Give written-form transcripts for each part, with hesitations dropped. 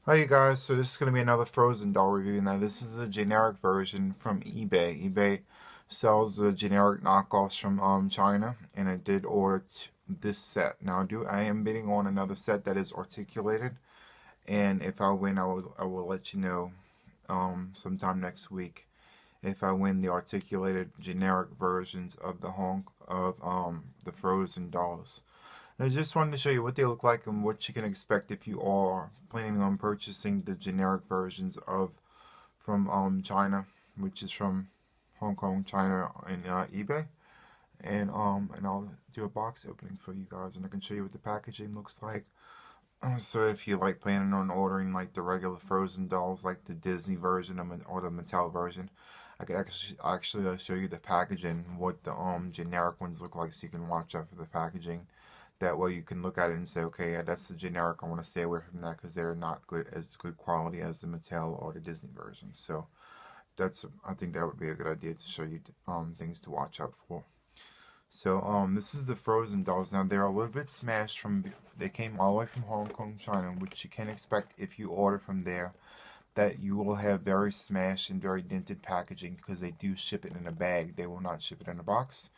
Hi you guys, so this is going to be another Frozen doll review. Now this is a generic version from eBay. eBay sells the generic knockoffs from China, and I did order this set. Now I am bidding on another set that is articulated, and if I win I will let you know sometime next week if I win the articulated generic versions of the Frozen dolls. I just wanted to show you what they look like and what you can expect if you are planning on purchasing the generic versions of from China, which is from Hong Kong, China, and eBay. And I'll do a box opening for you guys, and I can show you what the packaging looks like. So if you like planning on ordering like the regular Frozen dolls, like the Disney version or the Mattel version, I could actually show you the packaging, what the generic ones look like, so you can watch out for the packaging. That way you can look at it and say, okay, yeah, that's the generic. I want to stay away from that because they're not good quality as the Mattel or the Disney versions. So I think that would be a good idea to show you things to watch out for. So this is the Frozen dolls. Now they're a little bit smashed they came all the way from Hong Kong, China, which you can expect if you order from there, that you will have very smashed and very dented packaging because they do ship it in a bag. They will not ship it in a box.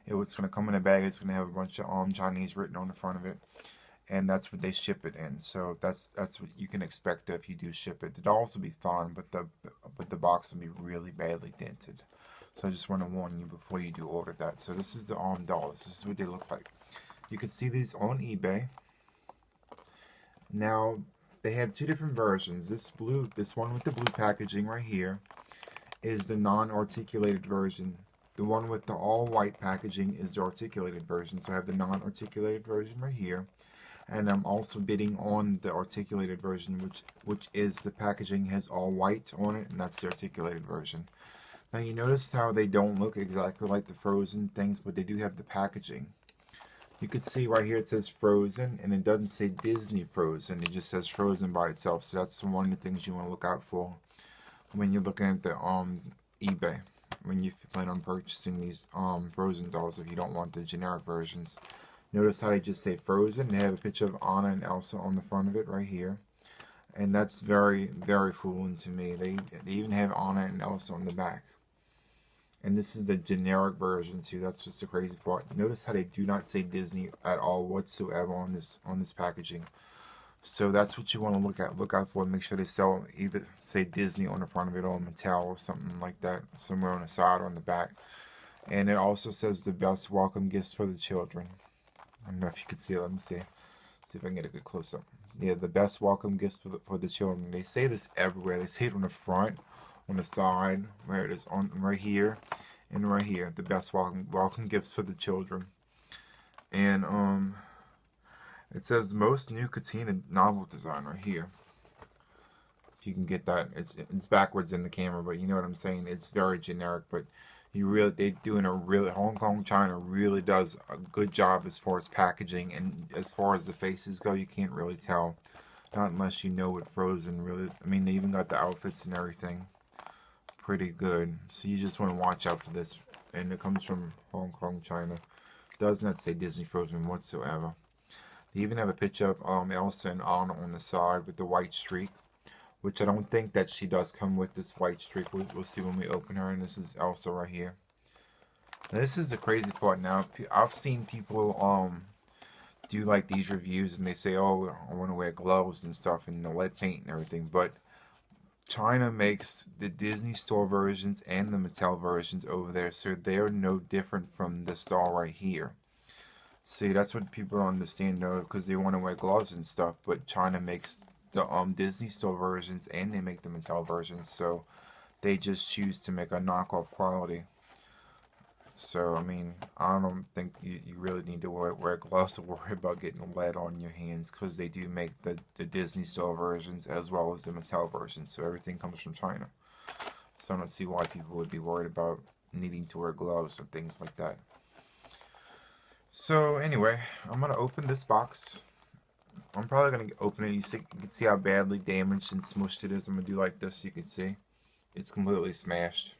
It's going to come in a bag. It's going to have a bunch of Chinese written on the front of it, and that's what they ship it in. So that's what you can expect if you do ship it. The dolls will be fine, but the box will be really badly dented. So I just want to warn you before you do order that. So this is the dolls. This is what they look like. You can see these on eBay. Now they have two different versions. This one with the blue packaging right here is the non-articulated version. The one with the all-white packaging is the articulated version. So I have the non-articulated version right here. And I'm also bidding on the articulated version, which is the packaging has all white on it, and that's the articulated version. Now you notice how they don't look exactly like the Frozen things, but they do have the packaging. You can see right here it says Frozen, and it doesn't say Disney Frozen. It just says Frozen by itself. So that's one of the things you want to look out for when you're looking at the eBay. When you plan on purchasing these Frozen dolls, if you don't want the generic versions. Notice how they just say Frozen. They have a picture of Anna and Elsa on the front of it right here. And that's very, very fooling to me. They even have Anna and Elsa on the back. And this is the generic version too. That's just the crazy part. Notice how they do not say Disney at all whatsoever on this packaging. So that's what you want to look out for. Make sure they sell either say Disney on the front of it or Mattel or something like that, somewhere on the side or on the back. And it also says the best welcome gifts for the children. I don't know if you can see it. Let me see. See if I can get a good close up. Yeah, the best welcome gifts for the children. They say this everywhere. They say it on the front, on the side, where it is on right here, and right here. The best welcome gifts for the children. And it says most new Katina novel design right here. If you can get that, it's backwards in the camera, but you know what I'm saying. It's very generic, but they doing a really Hong Kong China really does a good job as far as packaging, and as far as the faces go, you can't really tell, not unless you know what Frozen really. I mean, they even got the outfits and everything pretty good. So you just want to watch out for this, and it comes from Hong Kong China. Does not say Disney Frozen whatsoever. They even have a picture of Elsa and Anna on the side with the white streak, which I don't think that she does come with this white streak. We'll see when we open her, and this is Elsa right here. Now, this is the crazy part. Now I've seen people do like these reviews, and they say, oh, I want to wear gloves and stuff and the lead paint and everything, but China makes the Disney Store versions and the Mattel versions over there, so they're no different from this doll right here. See, that's what people don't understand though, because they want to wear gloves and stuff. But China makes the Disney Store versions and they make the Mattel versions, so they just choose to make a knockoff quality. So I mean, I don't think you really need to wear gloves to worry about getting lead on your hands, because they do make the Disney Store versions as well as the Mattel versions. So everything comes from China. So I don't see why people would be worried about needing to wear gloves or things like that. So anyway, I'm gonna open this box. I'm probably gonna open it. You can see how badly damaged and smushed it is. I'm gonna do like this. So you can see it's completely smashed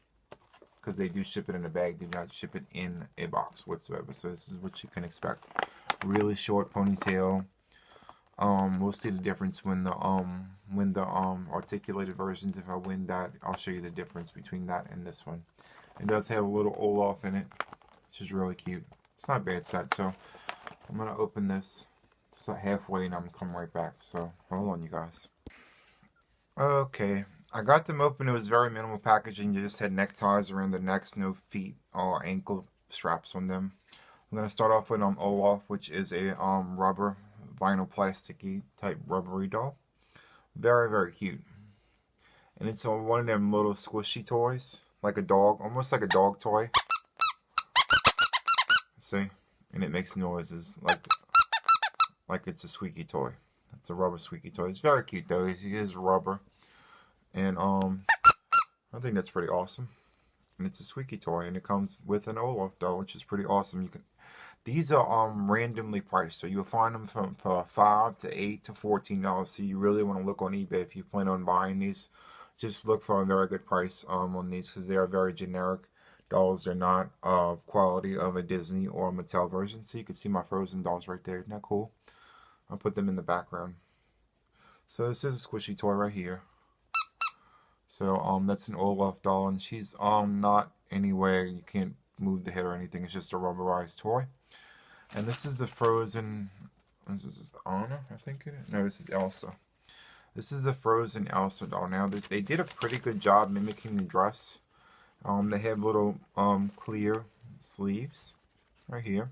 because they do ship it in a bag. Do not ship it in a box whatsoever. So this is what you can expect. Really short ponytail. We'll see the difference when the articulated versions. If I win that, I'll show you the difference between that and this one. It does have a little Olaf in it, which is really cute. It's not a bad set, so I'm gonna open this. It's like halfway, and I'm coming right back. So hold on, you guys. Okay, I got them open. It was very minimal packaging. You just had neckties around the necks, no feet or ankle straps on them. I'm gonna start off with Olaf, which is a rubber vinyl plasticky type rubbery doll. Very, very cute. And it's on one of them little squishy toys, like a dog, almost like a dog toy. See? And it makes noises like it's a squeaky toy. It's a rubber squeaky toy. It's very cute though. It is rubber. And I think that's pretty awesome. And it's a squeaky toy, and it comes with an Olaf doll, which is pretty awesome. You can These are randomly priced, so you'll find them from $5 to $8 to $14. So you really want to look on eBay if you plan on buying these. Just look for a very good price on these, because they are very generic dolls. They're not of quality of a Disney or a Mattel version. So you can see my Frozen dolls right there. Isn't that cool? I'll put them in the background. So this is a squishy toy right here. So that's an Olaf doll, and she's not anywhere. You can't move the head or anything. It's just a rubberized toy. And this is the Frozen. This is Anna, I think it is. No, this is Elsa. This is the Frozen Elsa doll. Now they did a pretty good job mimicking the dress. They have little clear sleeves right here,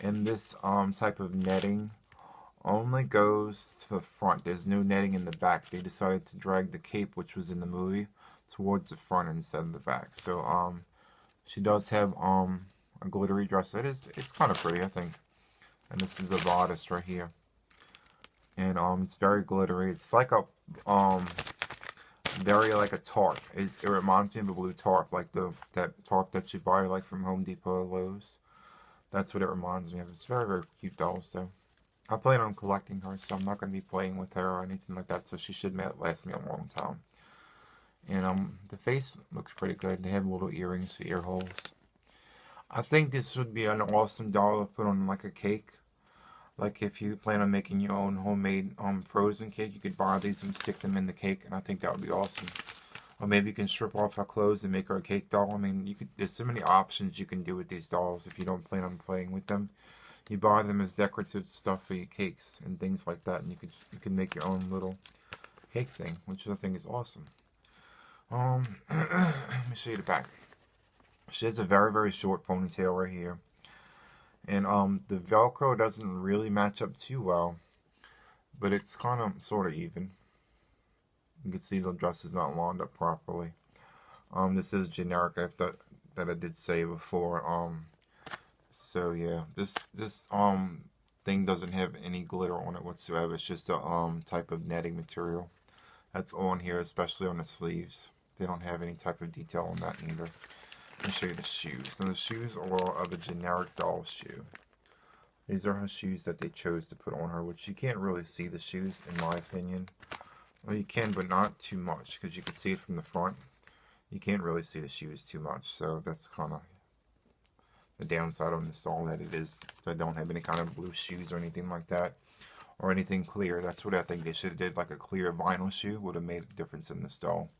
and this type of netting only goes to the front. There's no netting in the back. They decided to drag the cape, which was in the movie, towards the front instead of the back. So she does have a glittery dress. It's kind of pretty, I think. And this is the bodice right here. And it's very glittery. It's like a very like a tarp. It reminds me of a blue tarp, like that tarp that you buy like from Home Depot or Lowe's. That's what it reminds me of. It's very, very cute dolls though. I plan on collecting her, so I'm not going to be playing with her or anything like that, so she should last me a long time. And the face looks pretty good. They have little earrings for ear holes. I think this would be an awesome doll to put on like a cake. Like if you plan on making your own homemade frozen cake, you could buy these and stick them in the cake, and I think that would be awesome. Or maybe you can strip off her clothes and make her a cake doll. I mean, there's so many options you can do with these dolls if you don't plan on playing with them. You buy them as decorative stuff for your cakes and things like that, and you can make your own little cake thing, which I think is awesome. Let me show you the back. She has a very, very short ponytail right here, and the Velcro doesn't really match up too well, but it's kind of sort of even. You can see the dress is not lined up properly. This is generic, that I did say before. So yeah, this thing doesn't have any glitter on it whatsoever. It's just a type of netting material that's on here, especially on the sleeves. They don't have any type of detail on that either. Let me show you the shoes. And the shoes are of a generic doll shoe. These are her shoes that they chose to put on her, which you can't really see the shoes in my opinion. Well, you can, but not too much, because you can see it from the front. You can't really see the shoes too much, so that's kind of the downside on this doll, that it is. I don't have any kind of blue shoes or anything like that, or anything clear. That's what I think they should have did. Like a clear vinyl shoe would have made a difference in this doll.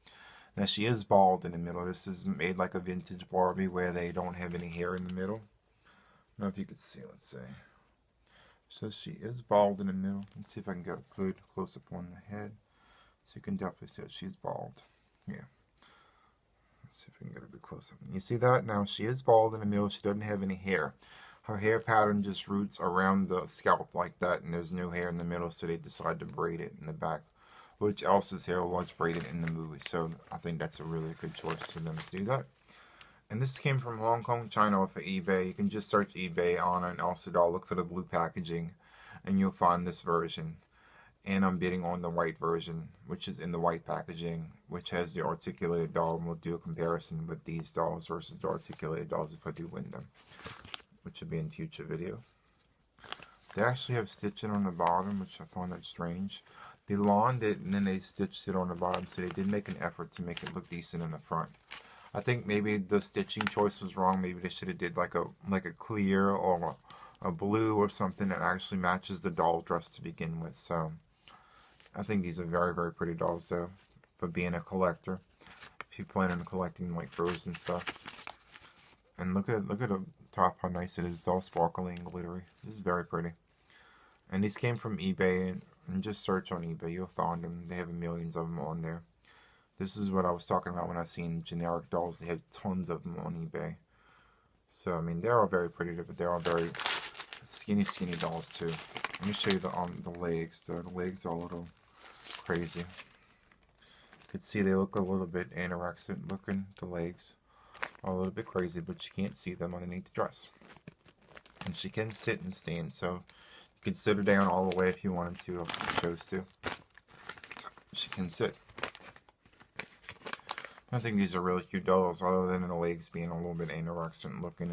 Now she is bald in the middle. This is made like a vintage Barbie where they don't have any hair in the middle. I don't know if you can see. Let's see. So she is bald in the middle. Let's see if I can get a good close up on the head. So you can definitely see that she's bald. Yeah. Let's see if we can get a good close up. You see that? Now she is bald in the middle. She doesn't have any hair. Her hair pattern just roots around the scalp like that, and there's no hair in the middle, so they decided to braid it in the back, which Elsa's hair was braided in the movie. So I think that's a really good choice for them to do that. And this came from Hong Kong, China off of eBay. You can just search eBay on an Elsa doll, look for the blue packaging, and you'll find this version. And I'm bidding on the white version, which is in the white packaging, which has the articulated doll, and we'll do a comparison with these dolls versus the articulated dolls if I do win them, which will be in future video. They actually have stitching on the bottom, which I find that strange. They lawned it and then they stitched it on the bottom, so they did make an effort to make it look decent in the front. I think maybe the stitching choice was wrong. Maybe they should have did like a clear or a blue or something that actually matches the doll dress to begin with. So I think these are very, very pretty dolls though, for being a collector. If you plan on collecting like Frozen stuff. And look at the top, how nice it is. It's all sparkly and glittery. This is very pretty. And these came from eBay, and just search on eBay, you'll find them. They have millions of them on there. This is what I was talking about when I seen generic dolls. They had tons of them on eBay. So I mean, they're all very pretty, but they're all very skinny dolls too. Let me show you the legs. The legs are a little crazy. You can see they look a little bit anorexic looking. The legs are a little bit crazy, but you can't see them underneath the dress. And she can sit and stand, so you can sit her down all the way if you wanted to, if you chose to. She can sit. I think these are really cute dolls, other than the legs being a little bit anorexic looking,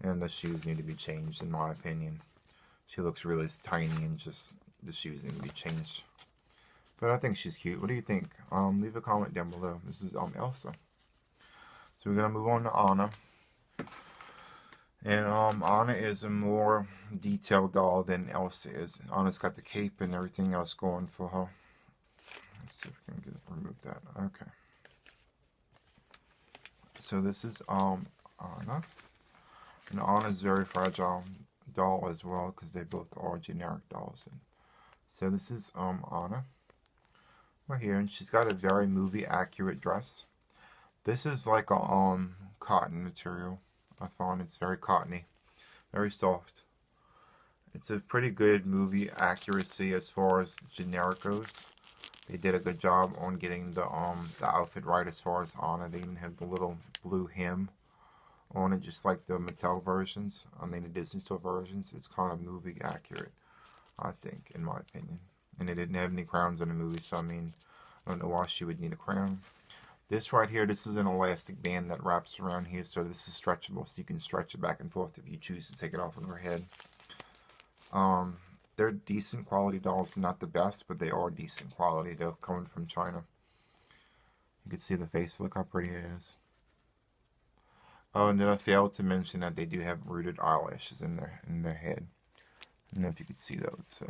and the shoes need to be changed, in my opinion. She looks really tiny, and just the shoes need to be changed. But I think she's cute. What do you think? Leave a comment down below. This is Elsa. So we're gonna move on to Anna. And Anna is a more detailed doll than Elsa is. Anna's got the cape and everything else going for her. Let's see if we can remove that. Okay. So this is Anna. And Anna's very fragile doll as well, because they both are generic dolls. And so this is Anna right here, and she's got a very movie accurate dress. This is like a cotton material. I found it's very cottony, very soft. It's a pretty good movie accuracy as far as generic goes. They did a good job on getting the outfit right as far as Anna. They even have the little blue hem on it, just like the Mattel versions. I mean, the Disney Store versions. It's kind of movie accurate, I think, in my opinion. And they didn't have any crowns in the movie, so I mean, I don't know why she would need a crown. This right here, this is an elastic band that wraps around here, so this is stretchable, so you can stretch it back and forth if you choose to take it off on her head. They're decent quality dolls, not the best, but they are decent quality. They're coming from China. You can see the face, look how pretty it is. Oh, and then I failed to mention that they do have rooted eyelashes in their head. I don't know if you can see those.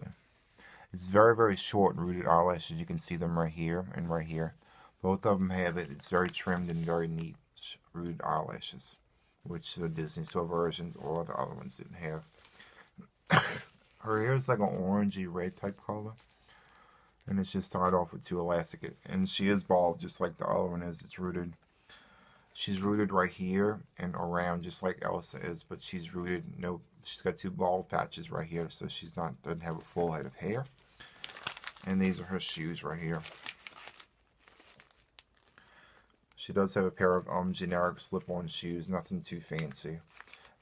It's very, very short rooted eyelashes. You can see them right here and right here. Both of them have it. It's very trimmed and very neat rooted eyelashes, which the Disney Store versions or the other ones didn't have. Her hair is like an orangey red type color, and it's just tied off with two elastic. And she is bald, just like the other one is. It's rooted. She's rooted right here and around, just like Elsa is, but she's rooted. No, she's got two bald patches right here, so she's not doesn't have a full head of hair. And these are her shoes right here. She does have a pair of generic slip-on shoes, nothing too fancy.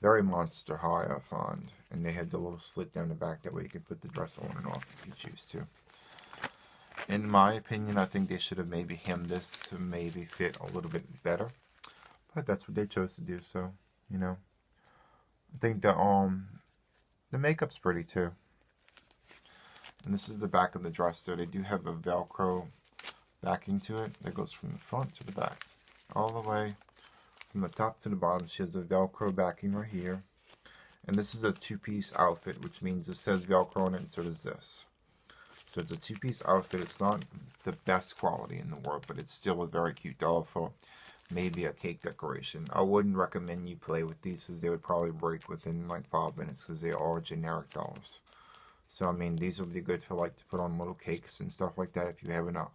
Very Monster High, I find. And they had the little slit down the back, that way you can put the dress on and off if you choose to. In my opinion, I think they should have maybe hemmed this to maybe fit a little bit better. But that's what they chose to do, so, you know. I think the makeup's pretty too. And this is the back of the dress, so they do have a Velcro backing to it that goes from the front to the back. All the way from the top to the bottom. She has a Velcro backing right here. And this is a two-piece outfit, which means it says Velcro on it, and so does this. So it's a two-piece outfit. It's not the best quality in the world, but it's still a very cute doll for maybe a cake decoration. I wouldn't recommend you play with these, because they would probably break within like 5 minutes, because they are generic dolls. So I mean, these would be good for like to put on little cakes and stuff like that if you're having a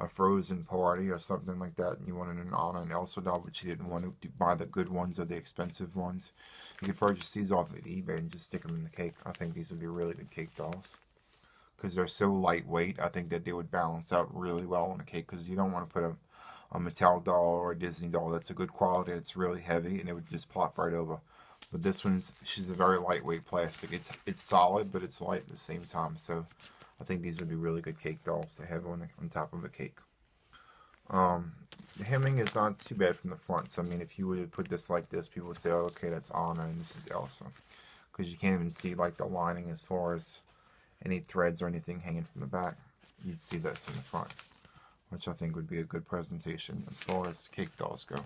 Frozen party or something like that, and you wanted an Anna and Elsa doll, but you didn't want to buy the good ones or the expensive ones. You could purchase these off of eBay and just stick them in the cake. I think these would be really good cake dolls, because they're so lightweight. I think that they would balance out really well on a cake, because you don't want to put a Mattel doll or a Disney doll that's a good quality. It's really heavy, and it would just plop right over. But this one's, she's a very lightweight plastic. It's solid, but it's light at the same time. So I think these would be really good cake dolls to have on top of a cake. The hemming is not too bad from the front. So I mean, if you would put this like this, people would say, oh, okay, that's Anna and this is Elsa, because you can't even see like the lining as far as any threads or anything hanging from the back. You'd see this in the front, which I think would be a good presentation as far as cake dolls go.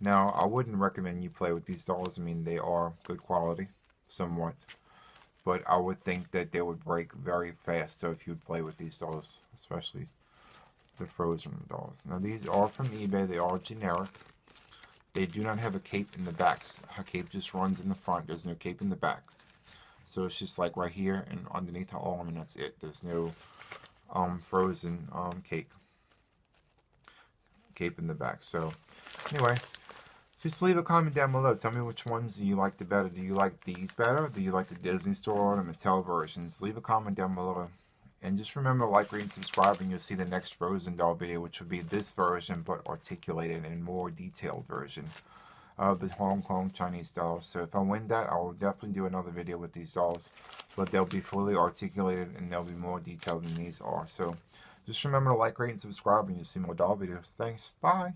Now, I wouldn't recommend you play with these dolls. I mean, they are good quality. somewhat. But I would think that they would break very fast. So if you'd play with these dolls, especially the Frozen dolls. Now these are from eBay. They are generic. They do not have a cape in the back. A cape just runs in the front. There's no cape in the back. So it's just like right here and underneath the arm, and that's it. There's no Frozen cape in the back. So anyway, just leave a comment down below. Tell me which ones you like the better. Do you like these better? Do you like the Disney Store or the Mattel versions? Leave a comment down below. And just remember to like, rate, and subscribe, and you'll see the next Frozen doll video, which will be this version, but articulated and more detailed version of the Hong Kong Chinese dolls. So if I win that, I will definitely do another video with these dolls, but they'll be fully articulated and they'll be more detailed than these are. So just remember to like, rate, and subscribe, and you'll see more doll videos. Thanks. Bye.